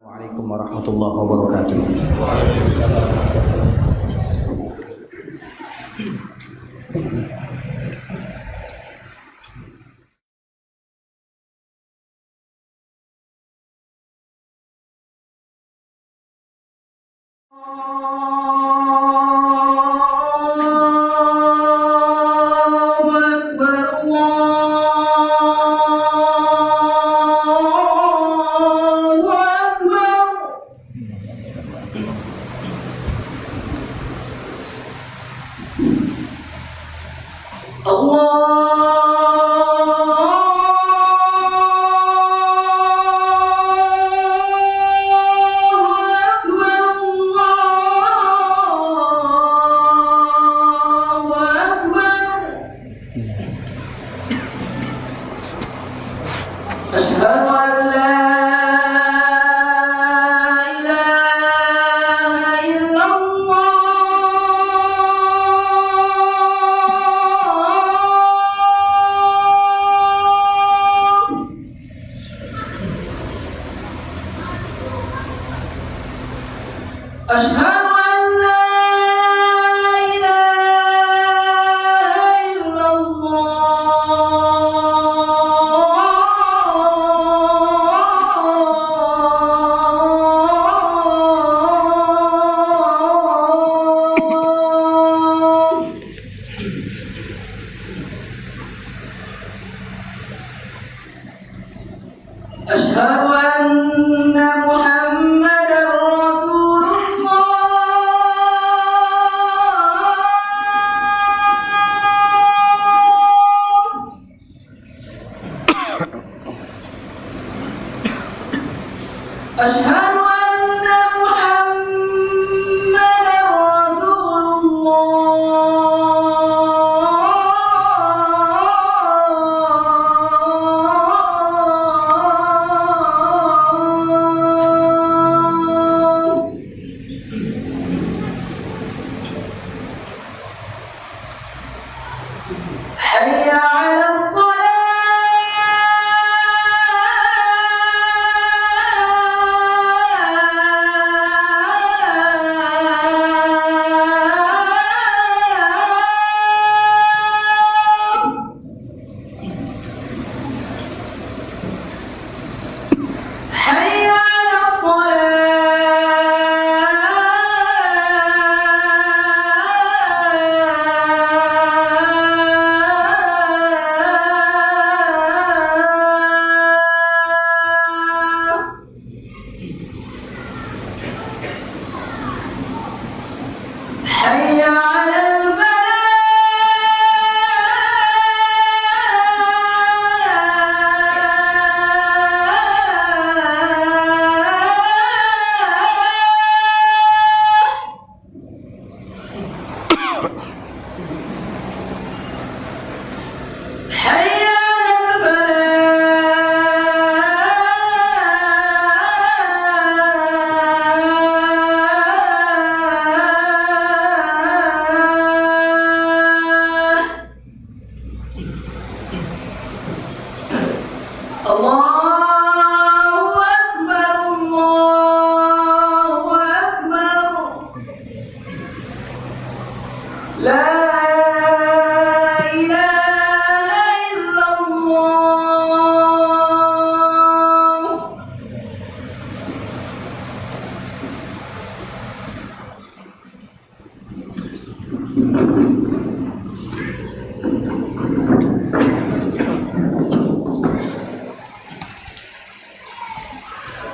Assalamualaikum warahmatullahi wabarakatuh.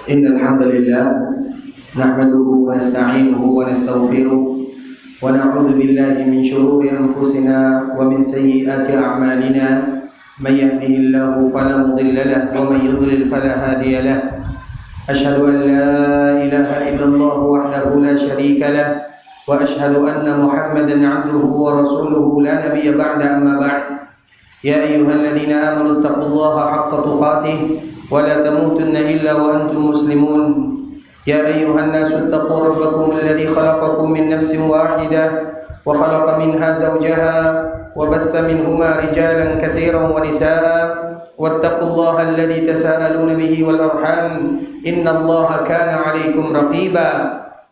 Innal hamdalillah nahmaduhu wa nasta'inuhu wa nastaghfiruh wa na'udzu billahi min shururi anfusina wa min sayyiati a'malina may yahdihillahu fala mudilla lahu wa may yudlil fala hadiya lahu ashhadu an la ilaha illallah wahdahu la sharika lahu wa ashhadu anna Muhammadan 'abduhu wa rasuluhu la nabiyya ba'da amma ba'd ya ayyuhalladzina amanu taqullaha haqqa tuqatih ولا تموتن إلا وأنتم مسلمون يا أيها الناس اتقوا ربكم الذي خلقكم من نفس واحدة وخلق منها زوجها وبث منهما رجالا كثيرا ونساء واتقوا الله الذي تساءلون به والأرحام إن الله كان عليكم رقيبا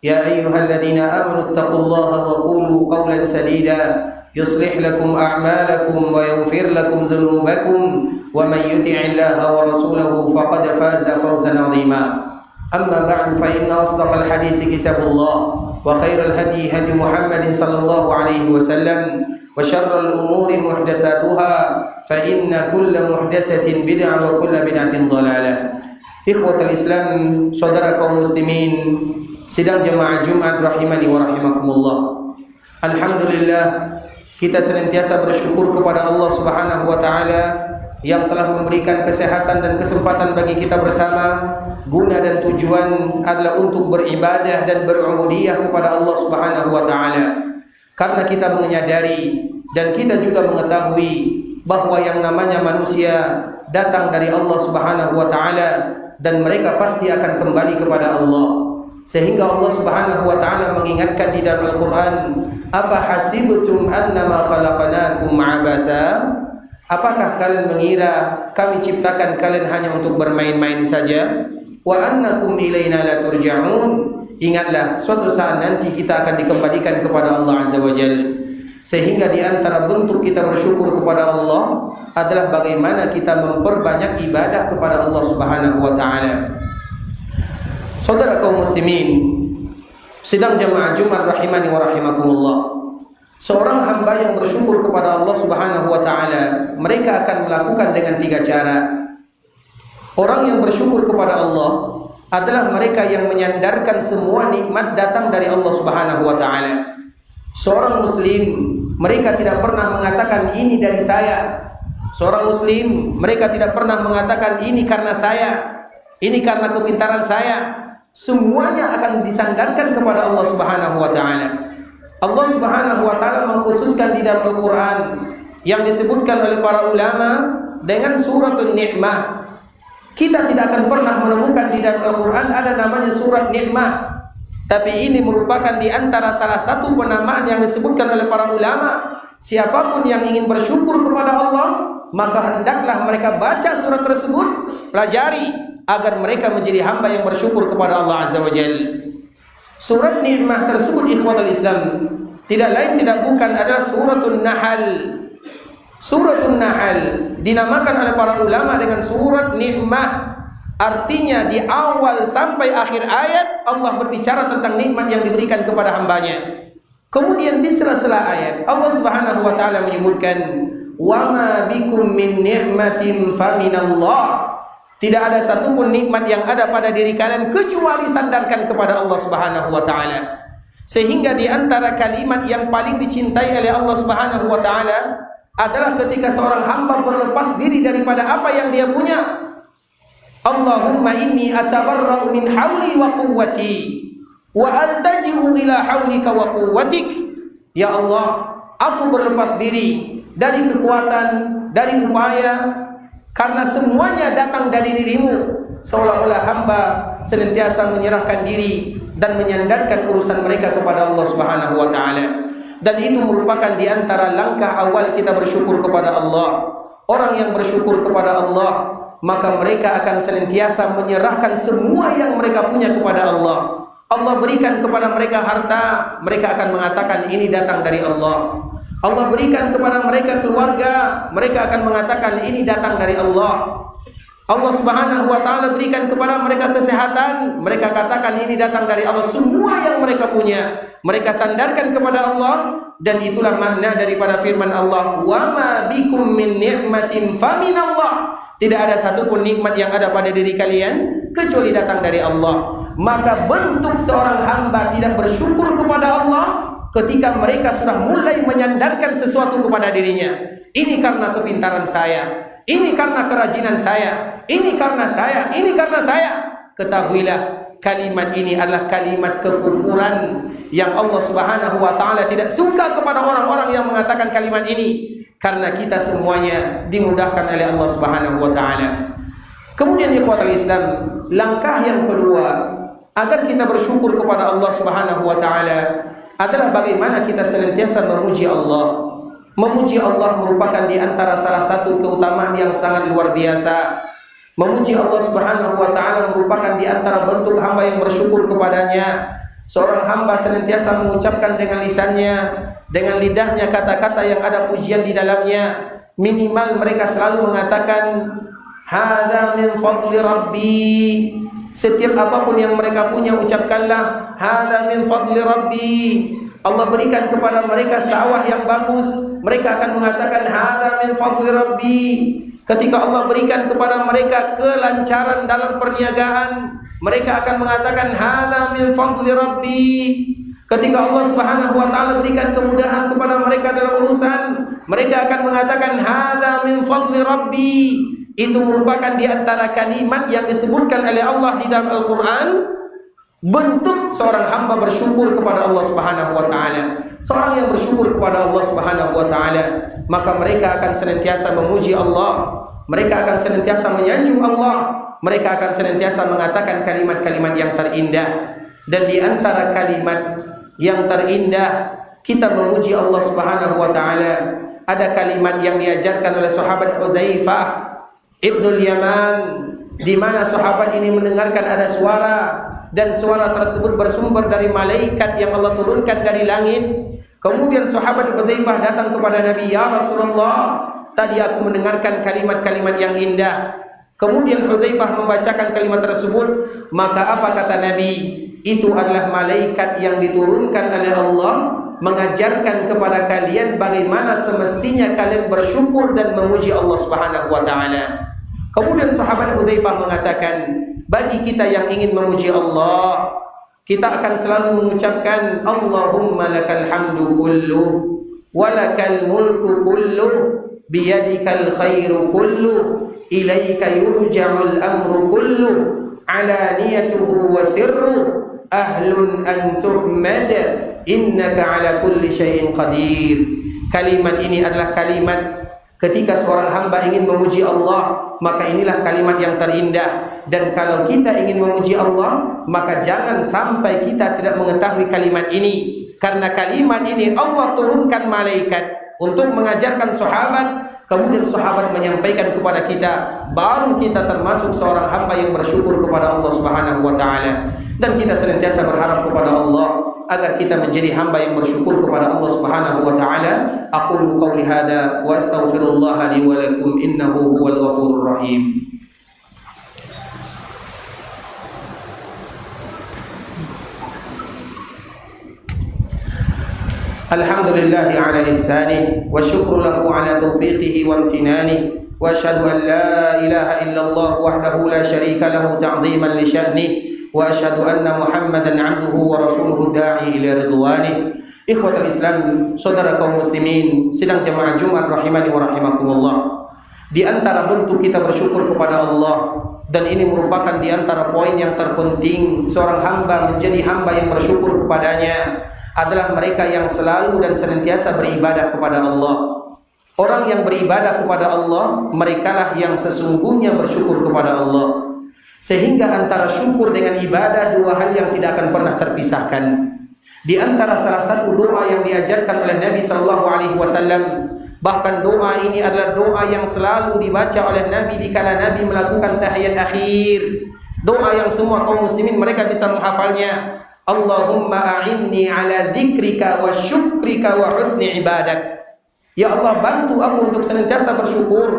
يا أيها الذين آمنوا اتقوا الله وقولوا قولا سديدا يصلح لكم أعمالكم ويغفر لكم ذنوبكم ومن يطع الله ورسوله فقد فاز فوزا عظيما أما بعد فإن أصدق الحديث كتاب الله وخير الهدي هدي محمد صلى الله عليه وسلم وشر الأمور محدثاتها فإن كل محدثة بدعة وكل بدعة ضلالة. إخوة الإسلام, saudara kaum muslimin, sidang jemaah Jumat rahimani wa rahimakumullah. Alhamdulillah, kita senantiasa bersyukur kepada Allah Subhanahu wa taala yang telah memberikan kesehatan dan kesempatan bagi kita bersama. Guna dan tujuan adalah untuk beribadah dan berubudiyah kepada Allah Subhanahu wa taala. Karena kita menyadari dan kita juga mengetahui bahwa yang namanya manusia datang dari Allah Subhanahu wa taala dan mereka pasti akan kembali kepada Allah. Sehingga Allah Subhanahu wa taala mengingatkan di dalam Al-Qur'an, "Apa hasibtum annama khalaqnakum 'abatsa?" Apakah kalian mengira kami ciptakan kalian hanya untuk bermain-main saja? Wa annakum ilaina la turja'un. Ingatlah, suatu saat nanti kita akan dikembalikan kepada Allah Azza wa Jalla. Sehingga di antara bentuk kita bersyukur kepada Allah adalah bagaimana kita memperbanyak ibadah kepada Allah Subhanahu wa taala. Saudara kaum muslimin, sidang jemaah Jumat rahimani wa rahimakumullah. Seorang hamba yang bersyukur kepada Allah Subhanahu wa taala, mereka akan melakukan dengan 3 cara. Orang yang bersyukur kepada Allah adalah mereka yang menyandarkan semua nikmat datang dari Allah Subhanahu wa taala. Seorang muslim, mereka tidak pernah mengatakan ini dari saya. Seorang muslim, mereka tidak pernah mengatakan ini karena saya, ini karena kepintaran saya. Semuanya akan disandarkan kepada Allah Subhanahu wa taala. Allah Subhanahu wa taala mengkhususkan di dalam Al-Qur'an yang disebutkan oleh para ulama dengan suratul Ni'mah. Kita tidak akan pernah menemukan di dalam Al-Qur'an ada namanya surat Ni'mah. Tapi ini merupakan di antara salah satu penamaan yang disebutkan oleh para ulama. Siapapun yang ingin bersyukur kepada Allah, maka hendaklah mereka baca surat tersebut, pelajari agar mereka menjadi hamba yang bersyukur kepada Allah Azza wa Jalla. Surat Ni'mah tersebut, ikhwatul Islam, tidak lain tidak bukan adalah suratul Nahl. Suratul Nahl dinamakan oleh para ulama dengan surat Ni'mah. Artinya di awal sampai akhir ayat Allah berbicara tentang nikmat yang diberikan kepada hambanya. Kemudian di sela-sela ayat Allah Subhanahu wa taala menyebutkan, "Wa ma bikum min ni'matin faminallah." Tidak ada satupun nikmat yang ada pada diri kalian kecuali sandarkan kepada Allah Subhanahu wa taala. Sehingga di antara kalimat yang paling dicintai oleh Allah Subhanahu wa taala adalah ketika seorang hamba berlepas diri daripada apa yang dia punya. Allahumma inni atabarra'u min hawli wa quwwati wa altaji'u ila hawlika wa quwwatik. Ya Allah, aku berlepas diri dari kekuatan, dari upaya, karena semuanya datang dari dirimu. Seolah-olah hamba senantiasa menyerahkan diri dan menyandarkan urusan mereka kepada Allah Subhanahu wa taala. Dan itu merupakan di antara langkah awal kita bersyukur kepada Allah. Orang yang bersyukur kepada Allah, maka mereka akan senantiasa menyerahkan semua yang mereka punya kepada Allah. Allah berikan kepada mereka harta, mereka akan mengatakan ini datang dari Allah. Allah berikan kepada mereka keluarga, mereka akan mengatakan ini datang dari Allah. Allah Subhanahu wa taala berikan kepada mereka kesehatan, mereka katakan ini datang dari Allah. Semua yang mereka punya, mereka sandarkan kepada Allah. Dan itulah makna daripada firman Allah, "Wa ma bikum min ni'matin faminallah." Tidak ada satupun nikmat yang ada pada diri kalian kecuali datang dari Allah. Maka bentuk seorang hamba tidak bersyukur kepada Allah ketika mereka sudah mulai menyandarkan sesuatu kepada dirinya. Ini karena kepintaran saya, ini karena kerajinan saya, ini karena saya, ini karena saya. Ketahuilah, kalimat ini adalah kalimat kekufuran yang Allah Subhanahu wa taala tidak suka kepada orang-orang yang mengatakan kalimat ini. Karena kita semuanya dimudahkan oleh Allah Subhanahu wa taala. Kemudian ikhwatul Islam, langkah yang kedua agar kita bersyukur kepada Allah Subhanahu wa taala adalah bagaimana kita senantiasa memuji Allah. Memuji Allah merupakan di antara salah satu keutamaan yang sangat luar biasa. Memuji Allah Subhanahu wa taala merupakan di antara bentuk hamba yang bersyukur kepadanya. Seorang hamba senantiasa mengucapkan dengan lisannya, dengan lidahnya kata-kata yang ada pujian di dalamnya. Minimal mereka selalu mengatakan hadza min fadli rabbi. Setiap apapun yang mereka punya ucapkanlah hadza min fadli rabbi. Allah berikan kepada mereka sawah yang bagus, mereka akan mengatakan hadza min fadli rabbi. Ketika Allah berikan kepada mereka kelancaran dalam perniagaan, mereka akan mengatakan hadza min fadli rabbi. Ketika Allah Subhanahu wa taala berikan kemudahan kepada mereka dalam urusan, mereka akan mengatakan hadza min fadli rabbi. Itu merupakan di antara kalimat yang disebutkan oleh Allah di dalam Al-Qur'an, bentuk seorang hamba bersyukur kepada Allah Subhanahu wa taala. Seorang yang bersyukur kepada Allah Subhanahu wa taala, maka mereka akan senantiasa memuji Allah, mereka akan senantiasa menyanjung Allah, mereka akan senantiasa mengatakan kalimat-kalimat yang terindah. Dan di antara kalimat yang terindah kita memuji Allah Subhanahu wa taala, ada kalimat yang diajarkan oleh sahabat Hudzaifah Ibnul Yaman, di mana sahabat ini mendengarkan ada suara, dan suara tersebut bersumber dari malaikat yang Allah turunkan dari langit. Kemudian sahabat Hudzaifah datang kepada Nabi, "Ya Rasulullah, tadi aku mendengarkan kalimat-kalimat yang indah." Kemudian Hudzaifah membacakan kalimat tersebut, maka apa kata Nabi? Itu adalah malaikat yang diturunkan oleh Allah mengajarkan kepada kalian bagaimana semestinya kalian bersyukur dan memuji Allah Subhanahu wa taala. Kemudian sahabat Hudzaifah mengatakan, bagi kita yang ingin memuji Allah, kita akan selalu mengucapkan Allahumma lakal hamdu kulluh wa lakal mulku kulluh biyadikal khairu kulluh ilaika yurja'ul amru kulluh alaniyatuhu wa sirruh ahlun an tuhmad innaka ala kulli syai'in qadir. Kalimat ini adalah kalimat ketika seorang hamba ingin memuji Allah, maka inilah kalimat yang terindah. Dan kalau kita ingin memuji Allah, maka jangan sampai kita tidak mengetahui kalimat ini, karena kalimat ini Allah turunkan malaikat untuk mengajarkan sahabat. Kemudian sahabat menyampaikan kepada kita, baru kita termasuk seorang hamba yang bersyukur kepada Allah Subhanahu wa taala. Dan kita senantiasa berharap kepada Allah agar kita menjadi hamba yang bersyukur kepada Allah Subhanahu wa taala. Aqulu qouli hadza wa astaghfirullah li wa lakum innahu huwal ghafurur rahim. Alhamdulillah ala ihsanihi wa syukru lahu ala taufiqihi wa imtinanihi wa asyhadu an la ilaha illallah wahdahu la syarika lahu ta'dhiman li sya'nihi wa asyhadu anna Muhammadan 'abduhu wa rasuluhu da'i ila ridwanihi. Ikhwatul Islam, saudara kaum muslimin sidang jemaah Jumat rahimani wa rahimakumullah. Di antara bentuk kita bersyukur kepada Allah, dan ini merupakan di antara poin yang terpenting seorang hamba menjadi hamba yang bersyukur kepadanya, adalah mereka yang selalu dan senantiasa beribadah kepada Allah. Orang yang beribadah kepada Allah, merekalah yang sesungguhnya bersyukur kepada Allah. Sehingga antara syukur dengan ibadah dua hal yang tidak akan pernah terpisahkan. Di antara salah satu doa yang diajarkan oleh Nabi SAW, bahkan doa ini adalah doa yang selalu dibaca oleh Nabi dikala Nabi melakukan tahiyat akhir. Doa yang semua kaum muslimin mereka bisa menghafalnya. Allahumma a'inni ala dzikrika wa syukrika wa husni ibadak. Ya Allah, bantu aku untuk senantiasa bersyukur,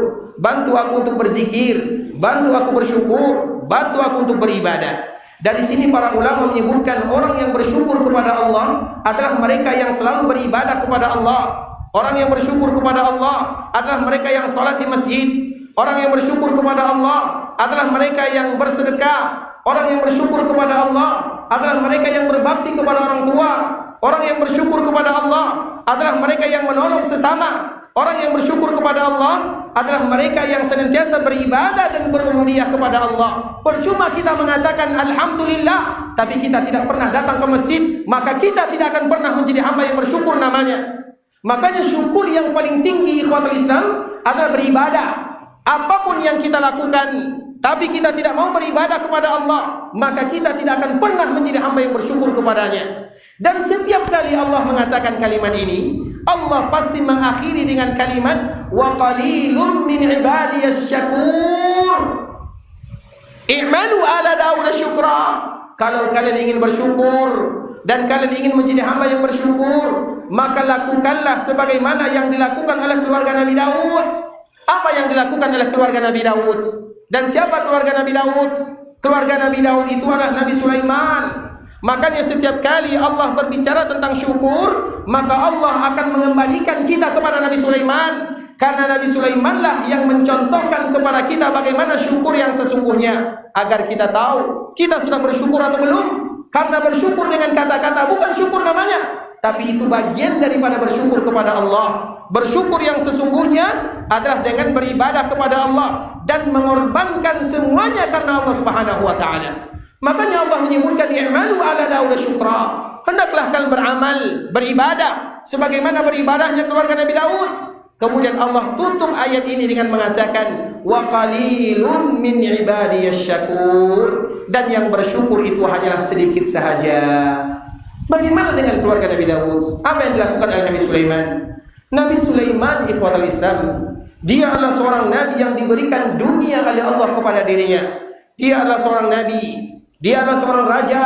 bantu aku untuk berzikir, bantu aku bersyukur, bantu aku untuk beribadah. Dari sini para ulama menyebutkan orang yang bersyukur kepada Allah adalah mereka yang selalu beribadah kepada Allah. Orang yang bersyukur kepada Allah adalah mereka yang salat di masjid. Orang yang bersyukur kepada Allah adalah mereka yang bersedekah. Orang yang bersyukur kepada Allah adalah mereka yang berbakti kepada orang tua. Orang yang bersyukur kepada Allah adalah mereka yang menolong sesama. Orang yang bersyukur kepada Allah adalah mereka yang senantiasa beribadah dan berubudiyah kepada Allah. Percuma kita mengatakan alhamdulillah, tapi kita tidak pernah datang ke masjid, maka kita tidak akan pernah menjadi hamba yang bersyukur namanya. Makanya syukur yang paling tinggi ikhwatul Islam adalah beribadah. Apapun yang kita lakukan, tapi kita tidak mau beribadah kepada Allah, maka kita tidak akan pernah menjadi hamba yang bersyukur kepadanya. Dan setiap kali Allah mengatakan kalimat ini, Allah pasti mengakhiri dengan kalimat wa qalilun min ibadiyas syakur. I'malu ala Daud syukra. Kalau kalian ingin bersyukur dan kalian ingin menjadi hamba yang bersyukur, maka lakukanlah sebagaimana yang dilakukan oleh keluarga Nabi Daud. Apa yang dilakukan oleh keluarga Nabi Daud? Dan siapa keluarga Nabi Daud? Keluarga Nabi Daud itu adalah Nabi Sulaiman. Makanya setiap kali Allah berbicara tentang syukur, maka Allah akan mengembalikan kita kepada Nabi Sulaiman. Karena Nabi Sulaimanlah yang mencontohkan kepada kita bagaimana syukur yang sesungguhnya, agar kita tahu kita sudah bersyukur atau belum. Karena bersyukur dengan kata-kata bukan syukur namanya, tapi itu bagian daripada bersyukur kepada Allah. Bersyukur yang sesungguhnya adalah dengan beribadah kepada Allah dan mengorbankan semuanya karena Allah Subhanahu wa taala. Makanya Allah menyebutkan i'malu ala Daud syukra. Hendaklah kalian beramal, beribadah sebagaimana beribadahnya keluarga Nabi Daud. Kemudian Allah tutup ayat ini dengan mengatakan wa qalilun min ibadiyas syakur, dan yang bersyukur itu hanyalah sedikit sahaja. Bagaimana dengan keluarga Nabi Daud? Apa yang dilakukan oleh Nabi Sulaiman? Nabi Sulaiman ikhwatal Islam, dia adalah seorang nabi yang diberikan dunia oleh Allah kepada dirinya. Dia adalah seorang nabi, dia adalah seorang raja,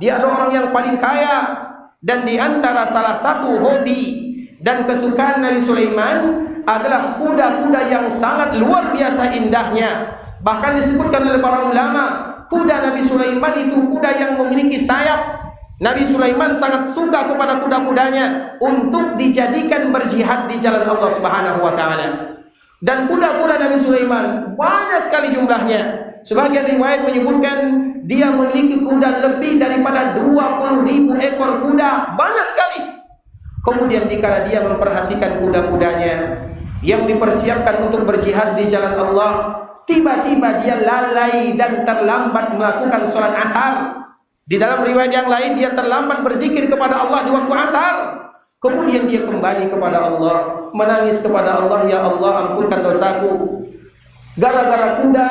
dia adalah orang yang paling kaya. Dan di antara salah satu hobi dan kesukaan Nabi Sulaiman adalah kuda-kuda yang sangat luar biasa indahnya. Bahkan disebutkan oleh para ulama, kuda Nabi Sulaiman itu kuda yang memiliki sayap. Nabi Sulaiman sangat suka kepada kuda-kudanya untuk dijadikan berjihad di jalan Allah Subhanahu wa taala. Dan kuda-kuda Nabi Sulaiman banyak sekali jumlahnya. Sebagian riwayat menyebutkan dia memiliki kuda lebih daripada 20.000 ekor kuda, banyak sekali. Kemudian dikala dia memperhatikan kuda-kudanya yang dipersiapkan untuk berjihad di jalan Allah, tiba-tiba dia lalai dan terlambat melakukan sholat asar. Di dalam riwayat yang lain dia terlambat berzikir kepada Allah di waktu asar. Kemudian dia kembali kepada Allah, menangis kepada Allah, ya Allah ampunkan dosaku. Gara-gara kuda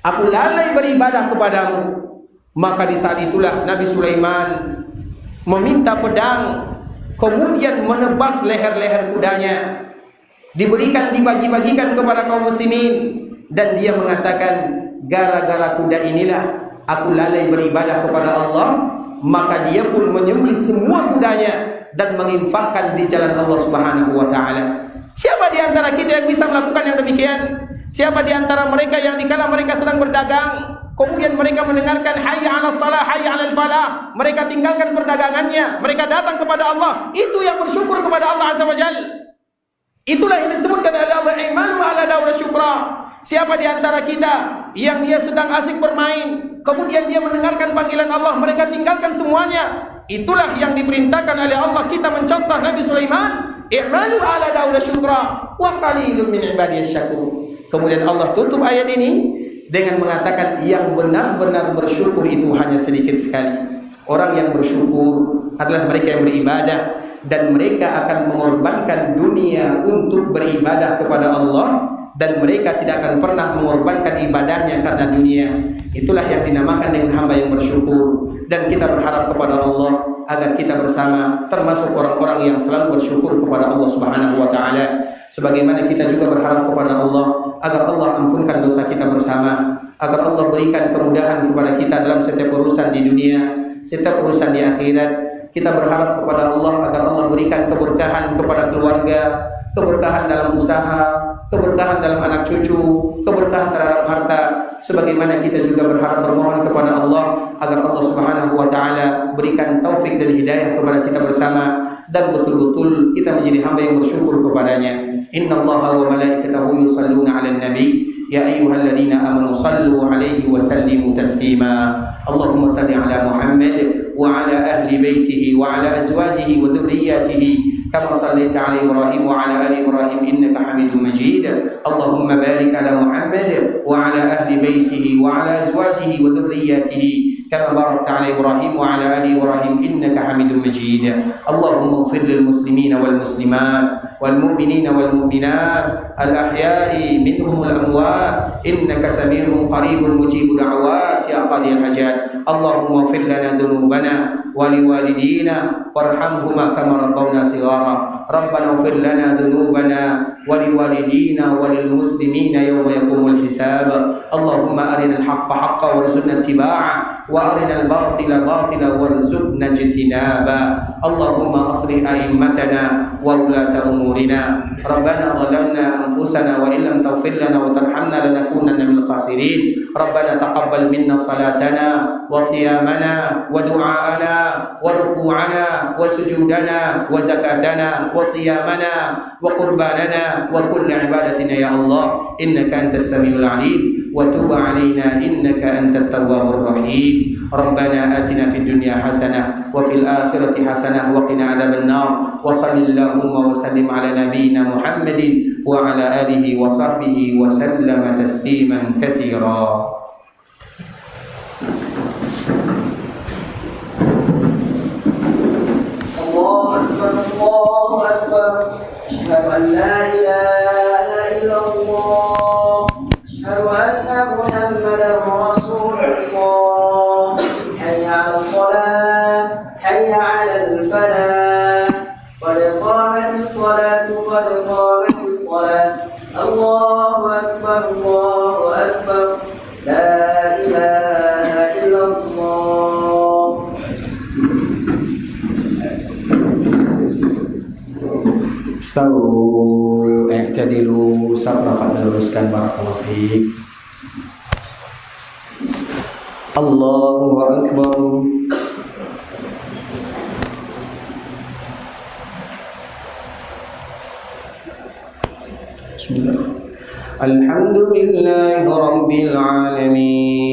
aku lalai beribadah kepadamu. Maka di saat itulah Nabi Sulaiman meminta pedang, kemudian menebas leher-leher kudanya, diberikan, dibagi-bagikan kepada kaum muslimin. Dan dia mengatakan, gara-gara kuda inilah aku lalai beribadah kepada Allah. Maka dia pun menyembelih semua kudanya dan menginfakkan di jalan Allah Subhanahu wa taala. Siapa di antara kita yang bisa melakukan yang demikian? Siapa di antara mereka yang dikala mereka sedang berdagang, kemudian mereka mendengarkan hayya 'alas shalah, hayya 'alal falah, mereka tinggalkan perdagangannya, mereka datang kepada Allah? Itu yang bersyukur kepada Allah Azza wa Jalla. Itulah yang disebutkan oleh Allah, i'malu 'ala Daud syukra. Siapa di antara kita yang dia sedang asik bermain, kemudian dia mendengarkan panggilan Allah, mereka tinggalkan semuanya? Itulah yang diperintahkan oleh Allah. Kita mencontoh Nabi Sulaiman, i'malu 'ala Daud syukra wa qalilun min ibadiyas syakur. Kemudian Allah tutup ayat ini dengan mengatakan yang benar-benar bersyukur itu hanya sedikit sekali. Orang yang bersyukur adalah mereka yang beribadah, dan mereka akan mengorbankan dunia untuk beribadah kepada Allah, dan mereka tidak akan pernah mengorbankan ibadahnya karena dunia. Itulah yang dinamakan dengan hamba yang bersyukur. Dan kita berharap kepada Allah agar kita bersama termasuk orang-orang yang selalu bersyukur kepada Allah Subhanahu wa taala. Sebagaimana kita juga berharap kepada Allah agar Allah ampunkan dosa kita bersama, agar Allah berikan kemudahan kepada kita dalam setiap urusan di dunia, setiap urusan di akhirat. Kita berharap kepada Allah agar Allah berikan keberkahan kepada keluarga, keberkahan dalam usaha, keberkahan dalam anak cucu, keberkahan terhadap harta. Sebagaimana kita juga berharap bermohon kepada Allah agar Allah Subhanahu wa taala berikan taufik dan hidayah kepada kita bersama, dan betul-betul kita menjadi hamba yang bersyukur kepadanya. Innallaha wa malaikatahu yusalluna 'alan nabi ya ayyuhalladzina amanu sallu 'alaihi wa sallimu taslima. Allahumma salli 'ala Muhammad wa 'ala ahli baitihi wa 'ala azwajihi wa dhurriyyatihi كما صليت على إبراهيم وعلى آل إبراهيم إنك حميد مجيد. اللهم بارك على محمد وعلى أهل بيته وعلى أزواجه وذرياته كما باركت على إبراهيم وعلى آل إبراهيم إنك حميد مجيد. اللهم اغفر للمسلمين والمسلمات والمؤمنين والمؤمنات الأحياء منهم الأموات إنك سميع قريب مجيب دعوات يا قاضي الحاجات. اللهم اغفر لنا ذنوبنا ولوالدينا وارحمهما كما ربونا صغارا. ربنا اغفر لنا ذنوبنا ولوالدينا وللمسلمين يوم يقوم الحساب. اللهم أرنا الحق حقا وارزقنا اتباعه وأرنا الباطل باطلا وارزقنا اجتنابا. اللهم أصلح أئمتنا وولاة أمورنا. ربنا ظلمنا أنفسنا وإن لم تغفر لنا وترحمنا لنكونن من الخاسرين. ربنا تقبل منا صلاتنا وصيامنا ودعاءنا وركوعنا وسجودنا وزكاتنا وصيامنا وقرباننا وكل عبادتنا يا الله إنك أنت السميع العليم وتب علينا إنك أنت التواب الرحيم. ربنا آتنا في الدنيا حسنة وفي الآخرة حسنة وقنا عذاب النار. وصل اللهم وسلم على نبينا محمد وعلى آله وصحبه وسلم تسليما كثيرا. الله أكبر الله أكبر أشهد أن لا إله إلا الله أشهد أن محمدا رسول الله. حي على الصلاة حي على الفلاح قد قامت الصلاة قد قامت الصلاة. الله أكبر الله أكبر لا إله إلا الله. Stawu i'tadilu sabrakat luruskan barakallahu fiik. Allahu akbar. Bismillah. Alhamdulillahi rabbil alamin.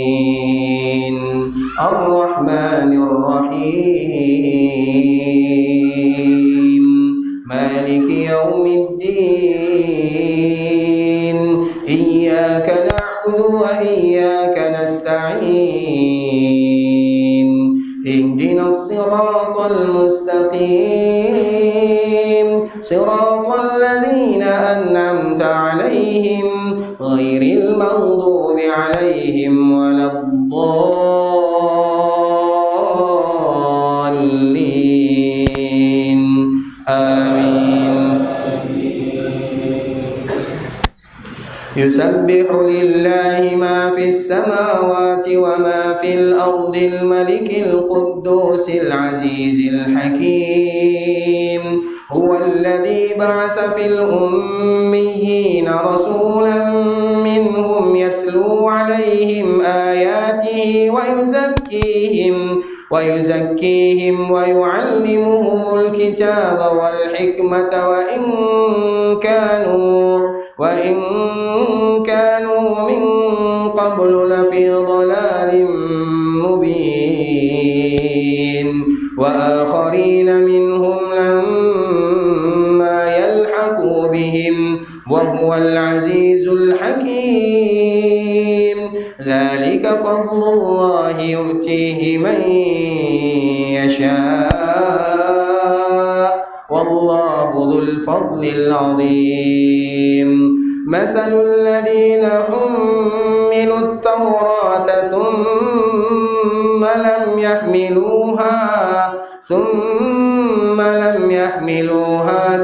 Ar-Rahmanir Rahim. Maliki yaumiddin. Iyyaka na'budu wa iyyaka nasta'in. Ihdinas siratal mustaqim. Siratal ladzina an'amta 'alaihim ghairil maghdubi 'alaihim waladdallin. Amin. يسبح لله ما في السماوات وما في الأرض الملك القدوس العزيز الحكيم. هو الذي بعث في الأميين رسولا منهم يتلو عليهم آياته ويزكيهم ويعلمهم الكتاب والحكمة وإن كانوا من قبل لفي ضلال مبين. وآخرين منهم لما يلحقوا بهم وهو العزيز الحكيم. ذلك فضل الله يؤتيه من يشاء والله ذو الفضل العظيم. مثل الذين حملوا التوراة ثم لم يحملوها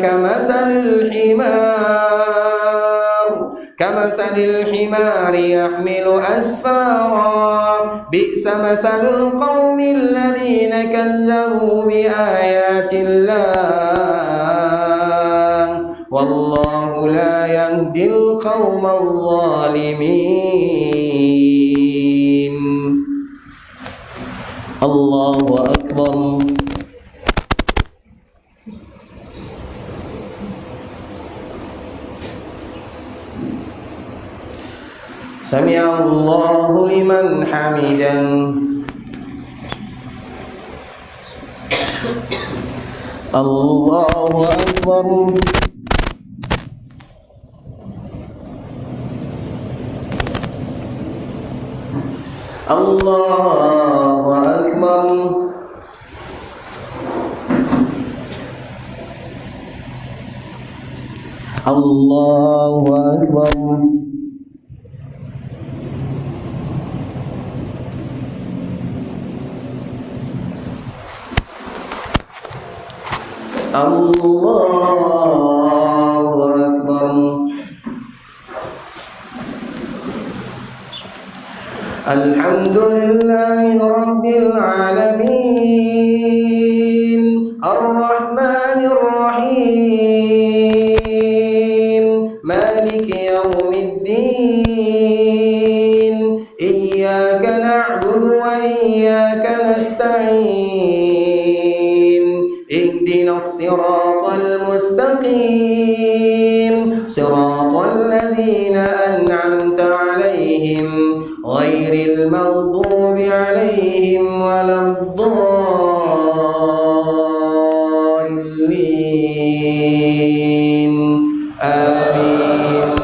كمثل الحمار يحمل أسفارا. بئس مثل القوم الذين كذبوا بآيات الله والله لا يهدي القوم الظالمين. الله أكبر. سمع الله لمن حمده. الله أكبر. الله أكبر الله أكبر الله أكبر الحمد لله رب العالمين الرحمن الرحيم مالك يوم الدين إياك نعبد وإياك نستعين اهدنا الصراط المستقيم صراط الذين أنعمت عليهم غير المغضوب عليهم ولا الضالين آمين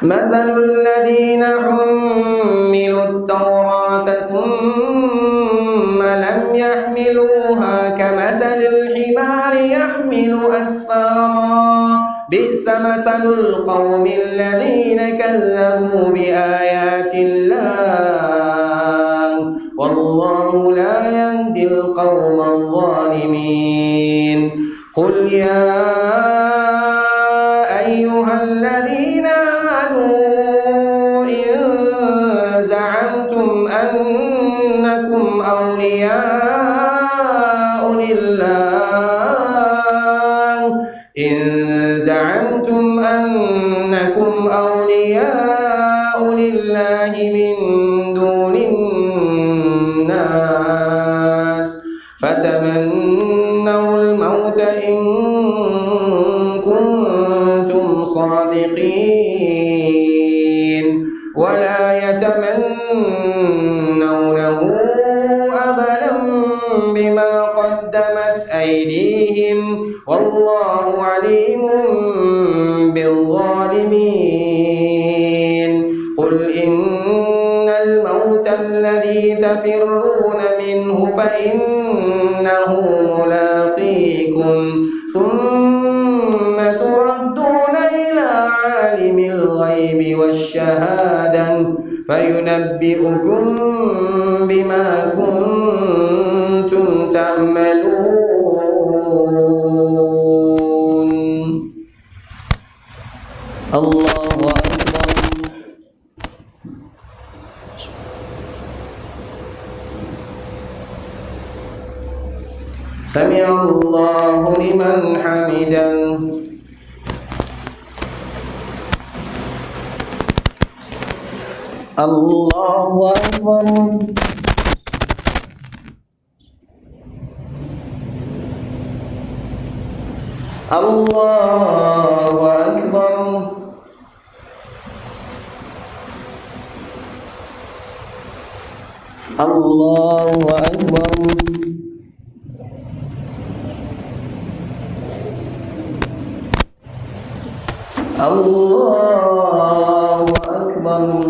مثل الذين حملوا التوراة ثم لم يحملوها كمثل الحمار يحمل أسفارا بئس مثل القوم الذين كذبوا بآيات الله والله لا يهدي القوم الظالمين قل يا أيها الذين آمنوا إن زعمتم أنكم أولياء لله من دون الناس فتمنوا الموت إن كنتم صادقين ولا يتمنونه أبدا بما قدمت أيديهم والله عليم بالظالمين قل إن الموت الذي تفرون منه فإنه ملاقيكم ثم تردون إلى عالم الغيب والشهادة فينبئكم بما كنتم تعملون الله أكبر سمع الله لمن حمده الله أكبر الله أكبر الله أكبر الله أكبر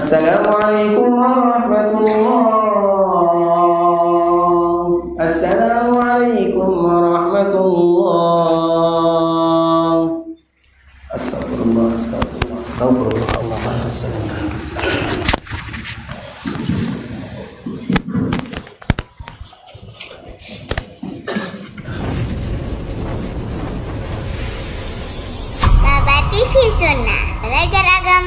السلام عليكم ورحمة الله السلام عليكم ورحمة الله أستغفر الله أستغفر الله أستغفر الله اللهم أنت السلام عليك Baba TV Sunnah, belajar agama